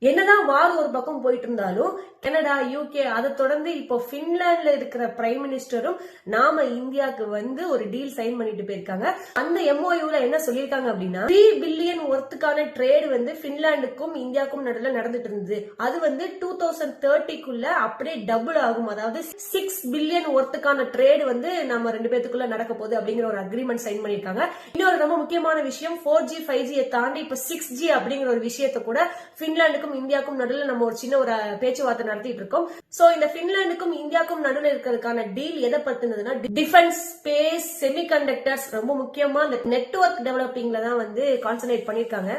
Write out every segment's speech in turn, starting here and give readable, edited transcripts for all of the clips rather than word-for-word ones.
என்னதான் வார் ஒரு பக்கம் போயிட்டு இருந்தாலும் கனடா, யூகே அதை தொடர்ந்து இப்போ பின்லாந்துல இருக்கிற பிரைம் மினிஸ்டரும் நாம இந்தியாவுக்கு வந்து ஒரு டீல் சைன் பண்ணிட்டு போயிருக்காங்க. அந்த எம்ஓயூல என்ன சொல்லியிருக்காங்க அப்படின்னா 3 பில்லியன் ஒர்த்துக்கான ட்ரேடு வந்து பின்லாந்துக்கும் இந்தியாவுக்கும் நடுவில் நடந்துட்டு இருந்தது. அது வந்து 2030க்குள்ள அப்படியே டபுள் ஆகும். அதாவது 6 பில்லியன் ஒர்த்துக்கான ட்ரேடு வந்து நம்ம ரெண்டு பேத்துக்குள்ள நடக்க போகுது அப்படிங்கிற ஒரு அக்ரிமெண்ட் சைன் பண்ணிருக்காங்க. இன்னொரு ரொம்ப முக்கியமான விஷயம் 4G 5G தாண்டி இப்ப 6G அப்படிங்கிற ஒரு விஷயத்தை கூட பின்லாந்துக்கும் இந்தியாவுக்கும் நடுவில் நம்ம ஒரு சின்ன ஒரு பேச்சுவார்த்தை நடத்திட்டு இருக்கோம். சோ இந்த பின்லாந்துக்கும் இந்தியாவுக்கும் நடுவில் இருக்கிறதுக்கான டீல் எதை பத்தினதுன்னா டிஃபென்ஸ், ஸ்பேஸ், செமிகண்டக்டர்ஸ், ரொம்ப முக்கியமா இந்த நெட்வொர்க் டெவலப்பிங்ல தான் வந்து கான்சென்ட்ரேட் பண்ணிருக்காங்க.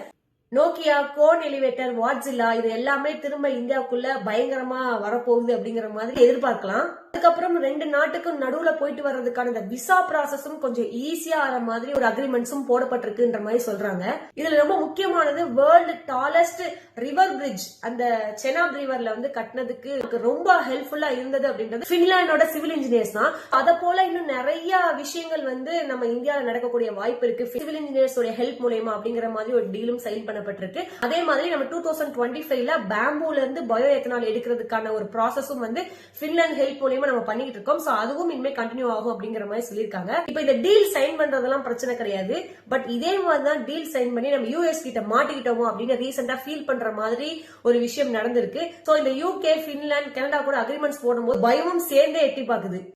நோக்கியா, கோன் எலிவேட்டர், வாட்ஸில்லா இது எல்லாமே திரும்ப இந்தியாவுக்குள்ள பயங்கரமா வரப்போகுது அப்படிங்கிற மாதிரி எதிர்பார்க்கலாம். அதுக்கப்புறம் ரெண்டு நாட்டுக்கும் நடுவுல போயிட்டு வர்றதுக்கான இந்த விசா ப்ராசஸும் கொஞ்சம் ஈஸியா ஆற மாதிரி ஒரு அக்ரிமெண்ட்ஸும் போடப்பட்டிருக்குன்ற மாதிரி சொல்றாங்க. இதுல ரொம்ப முக்கியமானது வேர்ல்டு டாலஸ்ட் ரிவர் பிரிட்ஜ் அந்த செனாப் ரிவர்ல வந்து கட்டினதுக்கு ரொம்ப ஹெல்ப்ஃபுல்லா இருந்தது அப்படின்றது பின்லாண்டோட சிவில் இன்ஜினியர்ஸ் தான். அத போல இன்னும் நிறைய விஷயங்கள் வந்து நம்ம இந்தியாவில் நடக்கக்கூடிய வாய்ப்பு இருக்கு சிவில் இன்ஜினியர்ஸ் ஹெல்ப் மூலமா அப்படிங்கிற மாதிரி ஒரு டீலும் சைன் பண்ணப்பட்டிருக்கு. அதே மாதிரி நம்ம 2025ல பேம்பூல இருந்து பயோ எத்தனால் எடுக்கிறதுக்கான ஒரு ப்ராசஸும் வந்து பின்லாந்து ஹெல்ப் மூலமா நம்ம பண்ணிட்டு இருக்கோம். சோ அதுவும் இனிமே கண்டினியூ ஆகும் அப்படிங்கிற மாதிரி சொல்லிருக்காங்க. இப்போ இந்த டீல் சைன் பண்றதெல்லாம் பிரச்சனை கிடையாது. பட் இதே மாதிரி தான் டீல் சைன் பண்ணி நம்ம யூஎஸ் கிட்ட மாட்டிக்கிட்டோமோ அப்படின்னு ரீசெண்டா ஃபீல் பண்ற மாதிரி ஒரு விஷயம் நடந்திருக்கு. சோ இந்த யூகே, பின்லாந்து, கனடா கூட அக்ரிமெண்ட்ஸ் போடும்போது பயமும் சேர்ந்தே எட்டி பாக்குது.